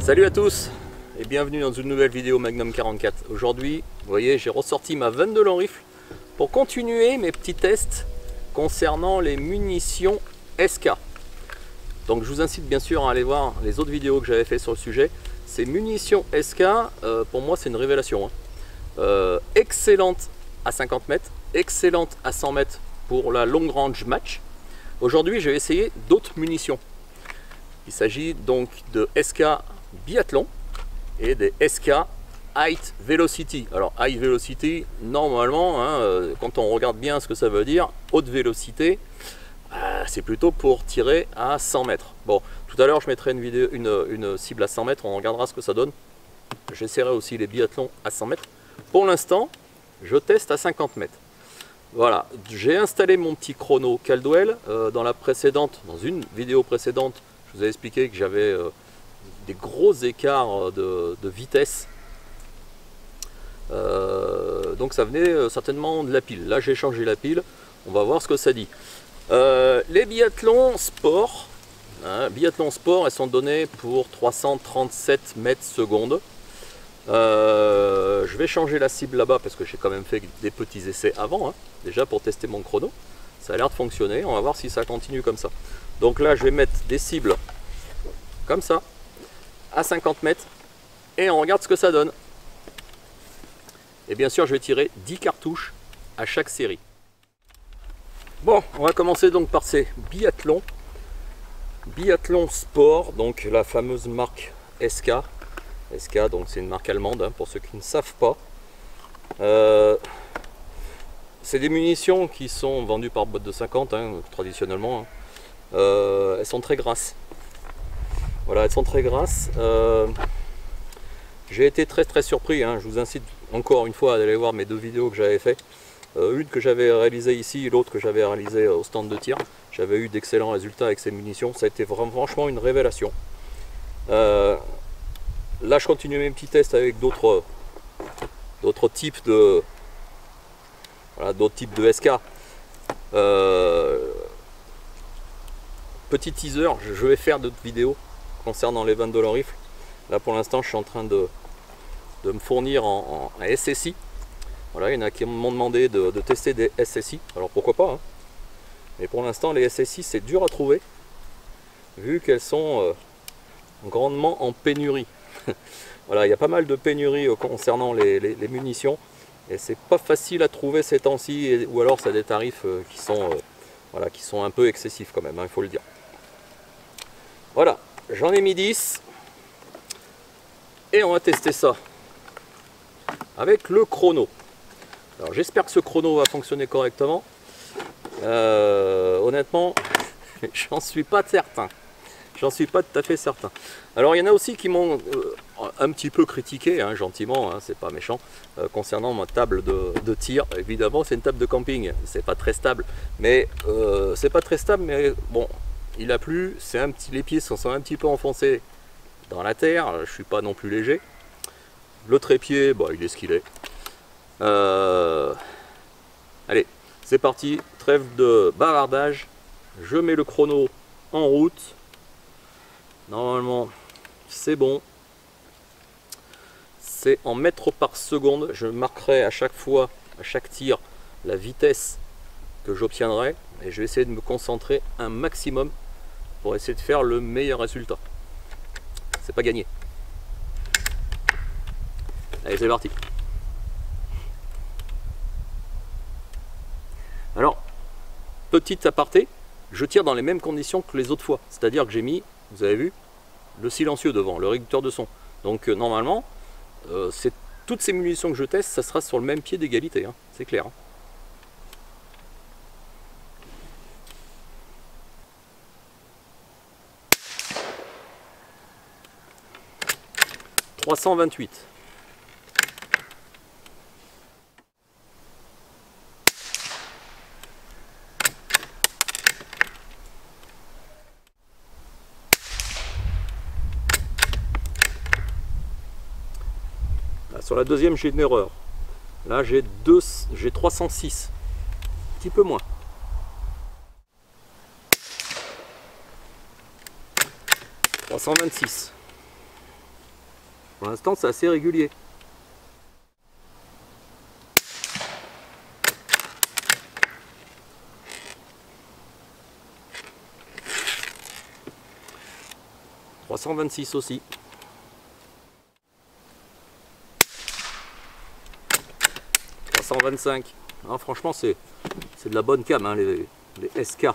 Salut à tous et bienvenue dans une nouvelle vidéo Magnum 44. Aujourd'hui, vous voyez, j'ai ressorti ma 22 long rifle pour continuer mes petits tests concernant les munitions SK. Donc je vous incite bien sûr à aller voir les autres vidéos que j'avais fait sur le sujet. Ces munitions SK, pour moi c'est une révélation. Excellente à 50 mètres, excellente à 100 mètres pour la long range match. Aujourd'hui je vais essayer d'autres munitions. Il s'agit donc de SK Biathlon et des SK Height Velocity. Alors High Velocity, normalement, quand on regarde bien ce que ça veut dire, haute vélocité, c'est plutôt pour tirer à 100 mètres. Bon, tout à l'heure je mettrai une cible à 100 mètres, on regardera ce que ça donne. J'essaierai aussi les biathlons à 100 mètres. Pour l'instant, je teste à 50 mètres. Voilà, j'ai installé mon petit chrono Caldwell. Dans une vidéo précédente, je vous ai expliqué que j'avais des gros écarts de vitesse. Donc ça venait certainement de la pile. Là j'ai changé la pile, on va voir ce que ça dit. Les biathlons sport, biathlon sport, elles sont données pour 337 mètres secondes. Je vais changer la cible là-bas parce que j'ai quand même fait des petits essais avant, déjà pour tester mon chrono. Ça a l'air de fonctionner, on va voir si ça continue comme ça. Donc là je vais mettre des cibles comme ça, à 50 mètres, et on regarde ce que ça donne. Et bien sûr je vais tirer 10 cartouches à chaque série. Bon, on va commencer donc par ces biathlons. Biathlon Sport, donc la fameuse marque SK. SK, donc c'est une marque allemande, pour ceux qui ne savent pas. C'est des munitions qui sont vendues par boîte de 50, traditionnellement. Elles sont très grasses. Voilà, elles sont très grasses. J'ai été très surpris, je vous incite encore une fois à aller voir mes deux vidéos que j'avais fait. Une que j'avais réalisée ici et l'autre que j'avais réalisée au stand de tir. J'avais eu d'excellents résultats avec ces munitions, ça a été franchement une révélation. Là je continue mes petits tests avec d'autres types de SK. Petit teaser, je vais faire d'autres vidéos concernant les 22 long rifles. Là pour l'instant je suis en train de me fournir en SSI. Voilà, il y en a qui m'ont demandé de tester des SSI, alors pourquoi pas, mais pour l'instant les SSI c'est dur à trouver vu qu'elles sont grandement en pénurie. Voilà, il y a pas mal de pénuries concernant les munitions et c'est pas facile à trouver ces temps-ci, ou alors c'est des tarifs qui sont un peu excessifs quand même, il faut le dire. Voilà, j'en ai mis 10 et on va tester ça avec le chrono. Alors j'espère que ce chrono va fonctionner correctement. Honnêtement, j'en suis pas certain. J'en suis pas tout à fait certain. Alors il y en a aussi qui m'ont un petit peu critiqué, gentiment, c'est pas méchant, concernant ma table de tir. Évidemment c'est une table de camping, c'est pas très stable, mais bon, il a plu, les pieds sont un petit peu enfoncés dans la terre, je suis pas non plus léger. Le trépied, il est ce qu'il est. Allez, c'est parti, trêve de bavardage. Je mets le chrono en route. Normalement, c'est bon. C'est en mètres par seconde. Je marquerai à chaque fois, à chaque tir, la vitesse que j'obtiendrai. Et je vais essayer de me concentrer un maximum pour essayer de faire le meilleur résultat. C'est pas gagné. Allez, c'est parti. Alors, petit aparté, je tire dans les mêmes conditions que les autres fois. C'est-à-dire que j'ai mis, vous avez vu, le silencieux devant, le réducteur de son. Donc normalement, toutes ces munitions que je teste, ça sera sur le même pied d'égalité, c'est clair. 328. Sur la deuxième, j'ai une erreur. Là, j'ai 306. Un petit peu moins. 326. Pour l'instant, c'est assez régulier. « 326 aussi. 325. Ah, franchement, c'est de la bonne cam, hein, les SK.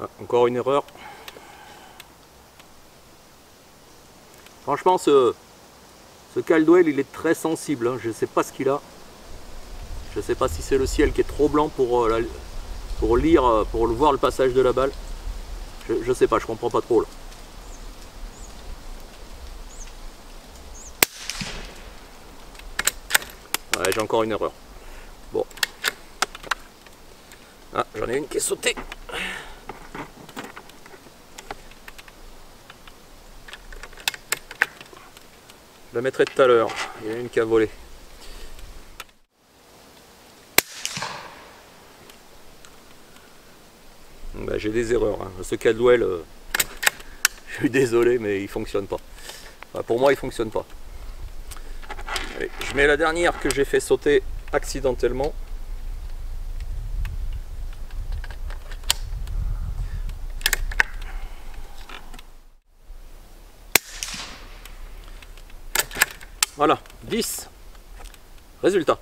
Ah, encore une erreur. Franchement, ce Caldwell, il est très sensible, hein. Je ne sais pas ce qu'il a. Je ne sais pas si c'est le ciel qui est trop blanc pour lire, pour voir le passage de la balle. Je sais pas, je comprends pas trop là. Ouais, j'ai encore une erreur. Bon. Ah, j'en ai une qui est sautée. Je la mettrai tout à l'heure. Il y en a une qui a volé. Bah, j'ai des erreurs. Hein. Ce Caldwell, je suis désolé, mais il fonctionne pas. Enfin, pour moi, il fonctionne pas. Allez, je mets la dernière que j'ai fait sauter accidentellement. Voilà, 10. Résultat.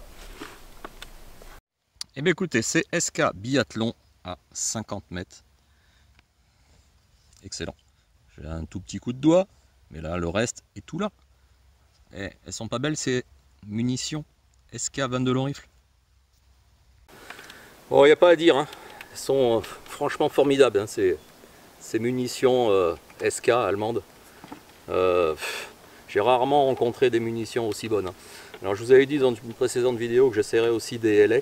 Eh bien écoutez, c'est SK Biathlon à 50 mètres. Excellent. J'ai un tout petit coup de doigt, mais là le reste est tout là. Et elles sont pas belles ces munitions SK 22 long rifle. Bon, il n'y a pas à dire, hein. Elles sont franchement formidables, hein, ces munitions SK allemandes. J'ai rarement rencontré des munitions aussi bonnes. Hein. Alors je vous avais dit dans une précédente vidéo que j'essaierai aussi des LA.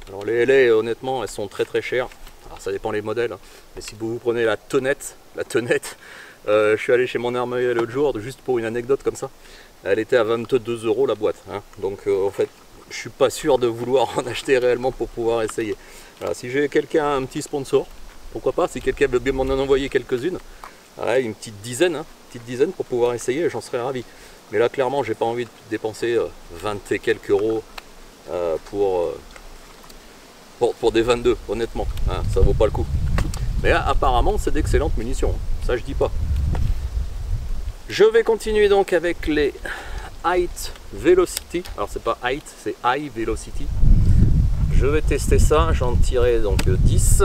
Alors les LA, honnêtement, elles sont très très chères. Alors ça dépend les modèles. Hein. Mais si vous prenez la tonnette, je suis allé chez mon armurier l'autre jour, juste pour une anecdote comme ça. Elle était à 22 € la boîte. Hein. Donc en fait, je suis pas sûr de vouloir en acheter réellement pour pouvoir essayer. Alors, si j'ai quelqu'un, un petit sponsor, pourquoi pas, si quelqu'un veut bien m'en envoyer quelques-unes, ouais, une petite dizaine pour pouvoir essayer, j'en serais ravi. Mais là, clairement, j'ai pas envie de dépenser 20 et quelques euros pour des 22, honnêtement. Hein, ça vaut pas le coup. Mais apparemment, c'est d'excellentes munitions. Ça, je dis pas. Je vais continuer donc avec les Height Velocity. Alors, c'est pas Height, c'est High Velocity. Je vais tester ça. J'en tirerai donc 10.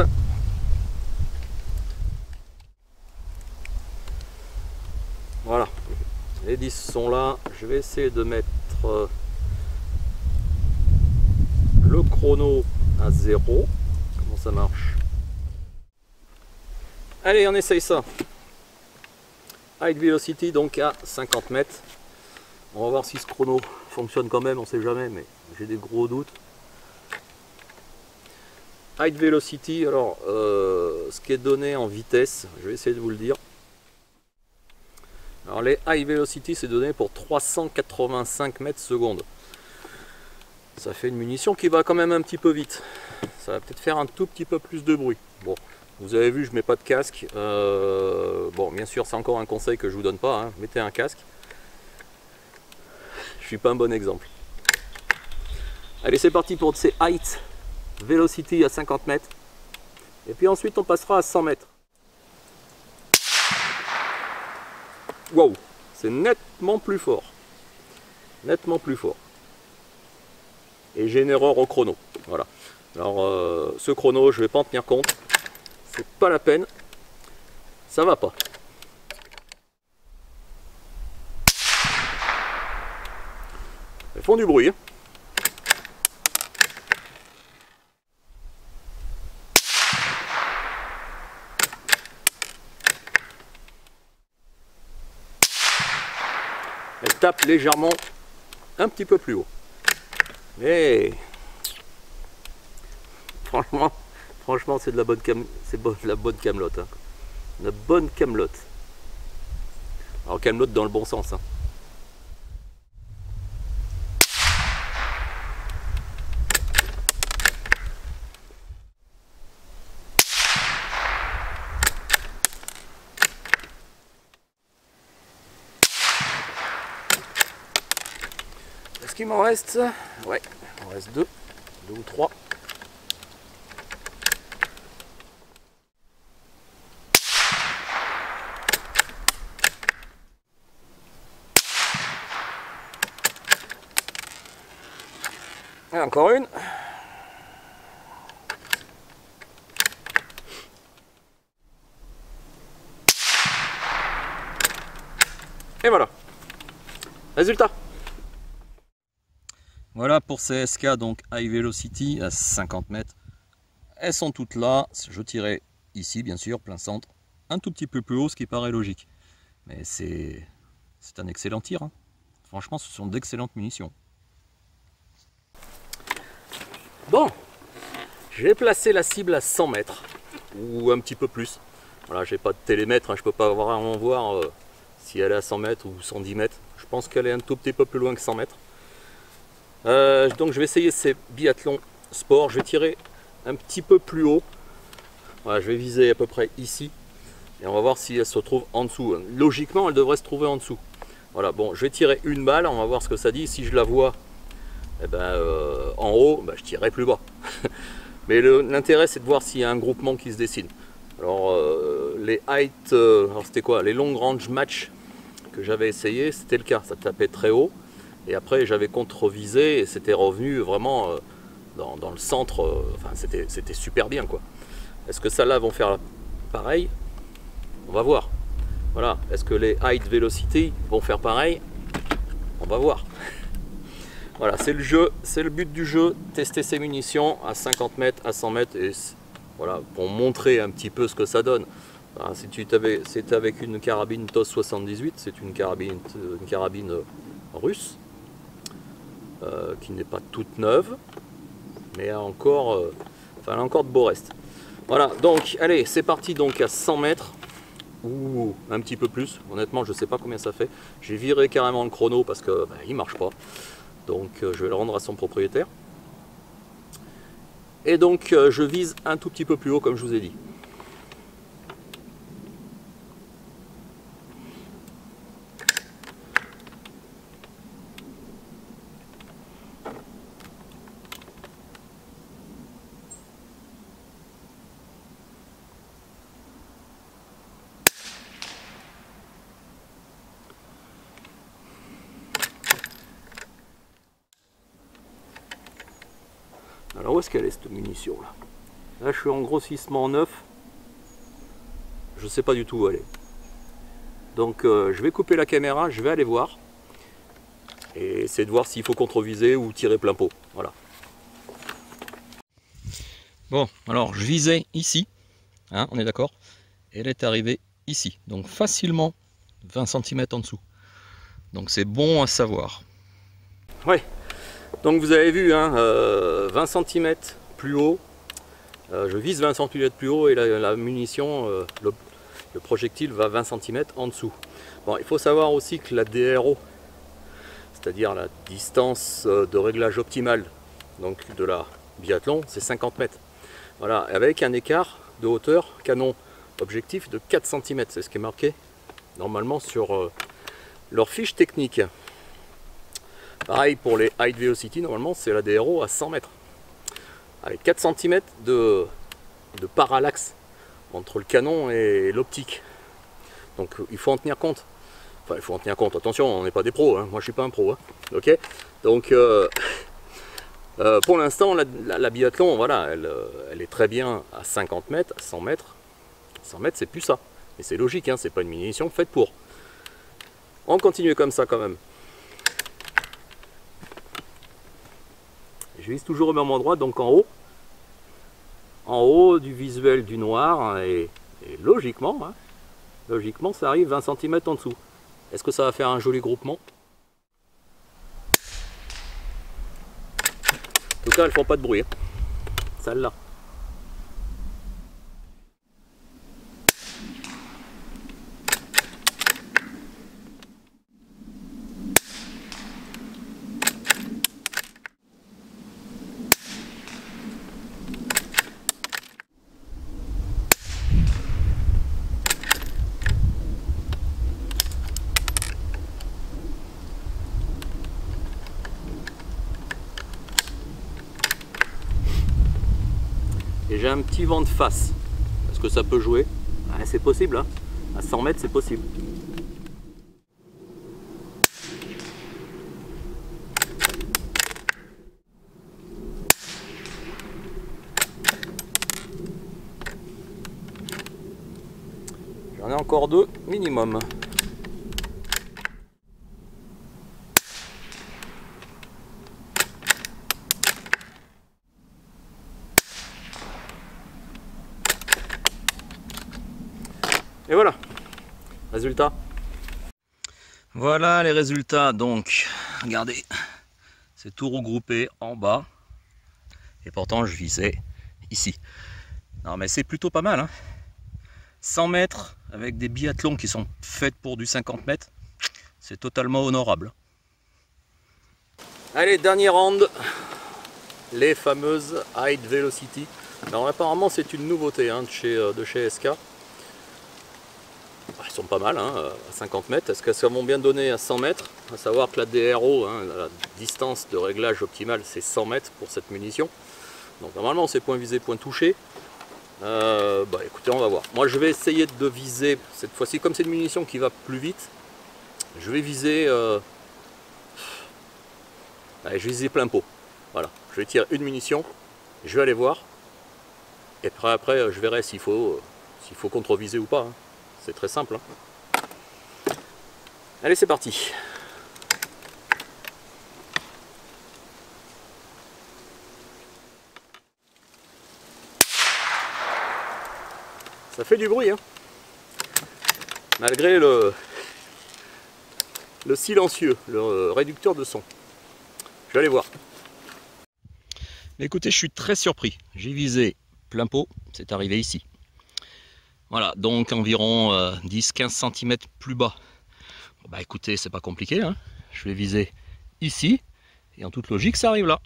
Voilà. Les 10 sont là. Je vais essayer de mettre le chrono à 0. Comment ça marche? Allez, on essaye ça. Height Velocity donc à 50 mètres. On va voir si ce chrono fonctionne quand même, on sait jamais, mais j'ai des gros doutes. Height Velocity, alors ce qui est donné en vitesse, je vais essayer de vous le dire. Alors les High Velocity, c'est donné pour 385 mètres secondes. Ça fait une munition qui va quand même un petit peu vite. Ça va peut-être faire un tout petit peu plus de bruit. Bon, vous avez vu, je mets pas de casque. Bon, bien sûr, c'est encore un conseil que je vous donne pas. Hein. Mettez un casque. Je suis pas un bon exemple. Allez, c'est parti pour ces Height Velocity à 50 mètres. Et puis ensuite, on passera à 100 mètres. Waouh, c'est nettement plus fort. Nettement plus fort. Et j'ai une erreur au chrono. Voilà. Alors, ce chrono, je vais pas en tenir compte. C'est pas la peine. Ça va pas. Elles font du bruit. Hein. Elle tape légèrement un petit peu plus haut. Mais franchement c'est de la bonne camelote. Hein. Une bonne camelote. Alors camelote dans le bon sens. Hein. Est-ce qu'il m'en reste? Ouais, il m'en reste deux ou trois. Et encore une. Et voilà. Résultat. Voilà pour ces SK, donc High Velocity à 50 mètres. Elles sont toutes là. Je tirais ici, bien sûr, plein centre. Un tout petit peu plus haut, ce qui paraît logique. Mais c'est un excellent tir. Hein. Franchement, ce sont d'excellentes munitions. Bon, j'ai placé la cible à 100 mètres. Ou un petit peu plus. Voilà, j'ai pas de télémètre, hein, je peux pas vraiment voir si elle est à 100 mètres ou 110 mètres. Je pense qu'elle est un tout petit peu plus loin que 100 mètres. Donc je vais essayer ces biathlons sport. Je vais tirer un petit peu plus haut. Voilà, je vais viser à peu près ici. Et on va voir si elle se trouve en dessous. Logiquement, elle devrait se trouver en dessous. Voilà, bon, je vais tirer une balle. On va voir ce que ça dit. Si je la vois eh ben, en haut, ben, je tirerai plus bas. Mais l'intérêt, c'est de voir s'il y a un groupement qui se dessine. Alors, les height, alors c'était quoi? Les long range match que j'avais essayé, c'était le cas. Ça tapait très haut. Et après, j'avais contre-visé et c'était revenu vraiment dans le centre. Enfin, c'était super bien, quoi. Est-ce que celles-là vont faire pareil? On va voir. Voilà. Est-ce que les height velocity vont faire pareil? On va voir. Voilà, c'est le jeu, c'est le but du jeu, tester ses munitions à 50 mètres, à 100 mètres, et voilà, pour montrer un petit peu ce que ça donne. Alors, si c'était avec une carabine TOS 78, c'est une carabine russe, qui n'est pas toute neuve, mais encore, enfin, elle a encore de beaux restes. Voilà, donc, allez, c'est parti donc à 100 mètres, ou un petit peu plus, honnêtement, je ne sais pas combien ça fait. J'ai viré carrément le chrono parce que bah, il marche pas. Donc je vais le rendre à son propriétaire. Et donc je vise un tout petit peu plus haut comme je vous ai dit. Alors où est-ce qu'elle est cette munition là? Là je suis en grossissement neuf. Je sais pas du tout où elle est. Donc je vais couper la caméra, je vais aller voir. Et essayer de voir s'il faut contre-viser ou tirer plein pot. Voilà. Bon, alors je visais ici. Hein, on est d'accord? Elle est arrivée ici. Donc facilement 20 cm en dessous. Donc c'est bon à savoir. Ouais. Donc vous avez vu, hein, 20 cm plus haut, je vise 20 cm plus haut et la munition, le projectile va 20 cm en dessous. Bon, il faut savoir aussi que la DRO, c'est-à-dire la distance de réglage optimale donc de la biathlon, c'est 50 mètres. Voilà, avec un écart de hauteur canon objectif de 4 cm, c'est ce qui est marqué normalement sur leur fiche technique. Pareil pour les High Velocity, normalement c'est la DRO à 100 mètres. Avec 4 cm de parallaxe entre le canon et l'optique. Donc il faut en tenir compte. Enfin, il faut en tenir compte. Attention, on n'est pas des pros, hein. Moi je suis pas un pro. Hein. Ok. Donc pour l'instant, la biathlon, voilà, elle est très bien à 50 mètres, à 100 mètres. 100 mètres, c'est plus ça. Et c'est logique, hein, c'est pas une munition faite pour. On continue comme ça quand même. Je vise toujours au même endroit, donc en haut du visuel du noir, et logiquement, hein, logiquement ça arrive 20 cm en dessous. Est-ce que ça va faire un joli groupement? En tout cas, elles font pas de bruit, hein. Celle-là. j'ai un petit vent de face. Est-ce que ça peut jouer? C'est possible, hein. À 100 mètres, c'est possible. J'en ai encore 2 minimum. Et voilà, résultat. Voilà les résultats. Donc, regardez, c'est tout regroupé en bas. Et pourtant, je visais ici. Non, mais c'est plutôt pas mal, hein. 100 mètres avec des biathlons qui sont faits pour du 50 mètres, c'est totalement honorable. Allez, dernier round, les fameuses Height Velocity. Alors apparemment c'est une nouveauté, hein, de chez SK. Ils sont pas mal, hein, à 50 mètres. Est-ce qu'elles vont bien donner à 100 mètres? À savoir que la DRO, hein, la distance de réglage optimale, c'est 100 mètres pour cette munition. Donc normalement c'est point visé, point touché. Écoutez, on va voir. Moi je vais essayer de viser cette fois-ci, comme c'est une munition qui va plus vite, je vais viser plein pot. Voilà, je vais tirer une munition, je vais aller voir, et après je verrai s'il faut contre-viser ou pas, hein. C'est très simple, hein. Allez, c'est parti. Ça fait du bruit, hein. Malgré le silencieux, le réducteur de son. Je vais aller voir. Écoutez, je suis très surpris. J'ai visé plein pot, c'est arrivé ici. Voilà, donc environ 10-15 cm plus bas. Bah écoutez, c'est pas compliqué, hein. Je vais viser ici, et en toute logique, ça arrive là.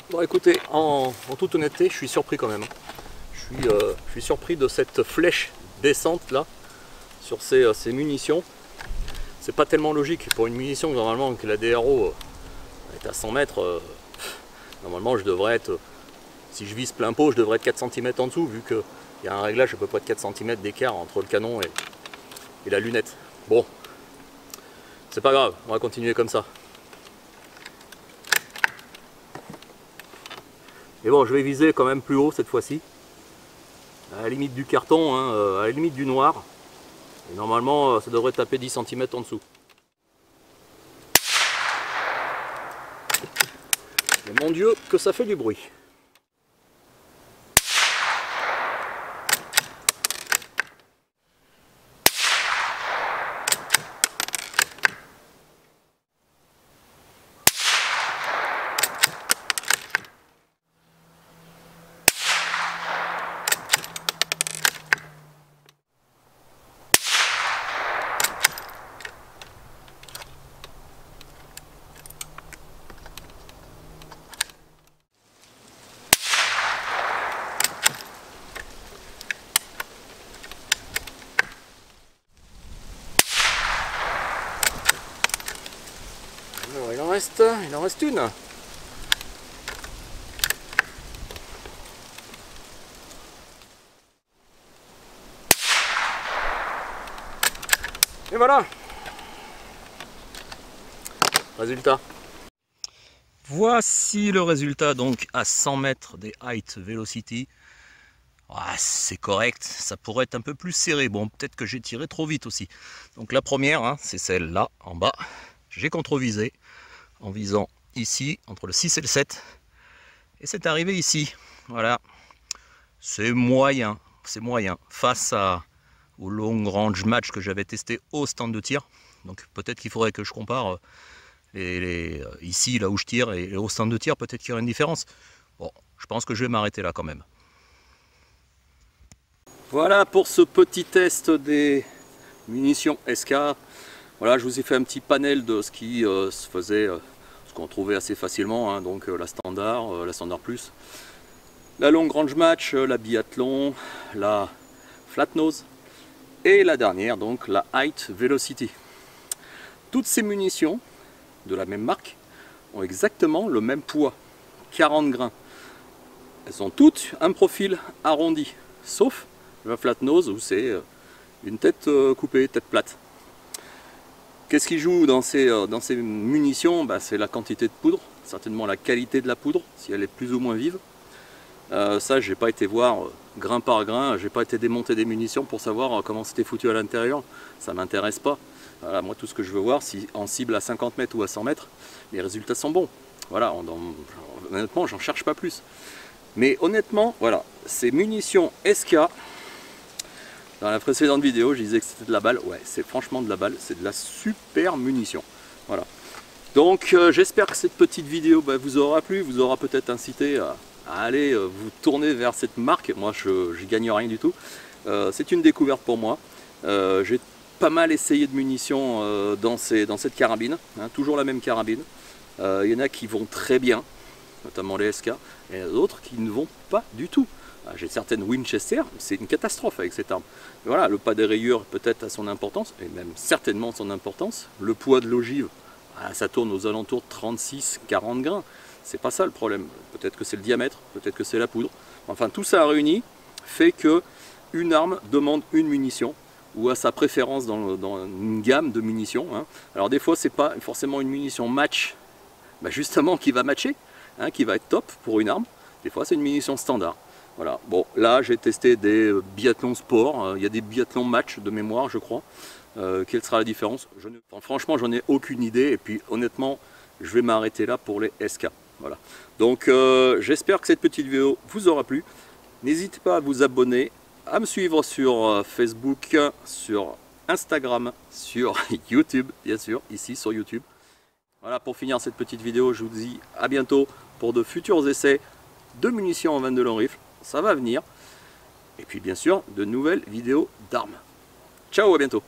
Bon écoutez, en toute honnêteté, je suis surpris quand même. Je suis surpris de cette flèche descente là, sur ces munitions. C'est pas tellement logique pour une munition normalement que la DRO est à 100 mètres. Normalement je devrais être, si je vise plein pot, je devrais être 4 cm en dessous, vu qu'il y a un réglage à peu près de 4 cm d'écart entre le canon et la lunette. Bon, c'est pas grave, on va continuer comme ça. Et bon, je vais viser quand même plus haut cette fois-ci, à la limite du carton, hein, à la limite du noir. Et normalement, ça devrait taper 10 cm en dessous. Mais mon Dieu, que ça fait du bruit. Alors, il en reste une. Et voilà. Résultat. Voici le résultat donc à 100 mètres des Height Velocity. C'est correct, ça pourrait être un peu plus serré. Bon, peut-être que j'ai tiré trop vite aussi. Donc la première, hein, c'est celle-là, en bas. J'ai contre-visé en visant ici, entre le 6 et le 7. Et c'est arrivé ici. Voilà. C'est moyen. Face au long range match que j'avais testé au stand de tir. Donc peut-être qu'il faudrait que je compare ici, là où je tire, et au stand de tir, peut-être qu'il y aura une différence. Bon, je pense que je vais m'arrêter là quand même. Voilà pour ce petit test des munitions SK. Voilà, je vous ai fait un petit panel de ce qui se faisait, ce qu'on trouvait assez facilement, hein, donc la standard plus, la long range match, la biathlon, la flat nose et la dernière, donc la Height Velocity. Toutes ces munitions de la même marque ont exactement le même poids, 40 grains. elles ont toutes un profil arrondi, sauf la flat nose où c'est une tête coupée, tête plate. Qu'est-ce qui joue dans ces munitions? Bah, c'est la quantité de poudre, certainement la qualité de la poudre, si elle est plus ou moins vive. Ça, j'ai pas été voir grain par grain, j'ai pas été démonter des munitions pour savoir comment c'était foutu à l'intérieur. Ça m'intéresse pas. Voilà, moi, tout ce que je veux voir, si en cible à 50 mètres ou à 100 mètres, les résultats sont bons. Voilà, honnêtement, j'en cherche pas plus. Mais honnêtement, voilà, ces munitions SK, dans la précédente vidéo, je disais que c'était de la balle. Ouais, c'est franchement de la balle, c'est de la super munition. Voilà. Donc, j'espère que cette petite vidéo vous aura plu, vous aura peut-être incité à aller vous tourner vers cette marque. Moi, je n'y gagne rien du tout. C'est une découverte pour moi. J'ai pas mal essayé de munitions dans cette carabine, hein, toujours la même carabine. Il y en a qui vont très bien, notamment les SK, et d'autres qui ne vont pas du tout. J'ai certaines Winchester, c'est une catastrophe avec cette arme. Et voilà, le pas des rayures peut-être a son importance, et même certainement son importance. Le poids de l'ogive, ça tourne aux alentours de 36-40 grains. C'est pas ça le problème. Peut-être que c'est le diamètre, peut-être que c'est la poudre. Enfin, tout ça réuni fait que une arme demande une munition, ou à sa préférence dans une gamme de munitions. Hein. Alors des fois, c'est pas forcément une munition match, justement qui va matcher, hein, qui va être top pour une arme. Des fois, c'est une munition standard. Voilà. Bon, là, j'ai testé des biathlons sport. Il y a des biathlons match de mémoire, je crois. Quelle sera la différence? Franchement, j'en ai aucune idée. Et puis, honnêtement, je vais m'arrêter là pour les SK. Voilà. Donc, j'espère que cette petite vidéo vous aura plu. N'hésitez pas à vous abonner, à me suivre sur Facebook, sur Instagram, sur YouTube, bien sûr, ici sur YouTube. Voilà, pour finir cette petite vidéo, je vous dis à bientôt pour de futurs essais de munitions en 22 long rifle. Ça va venir. Et puis bien sûr, de nouvelles vidéos d'armes. Ciao, à bientôt.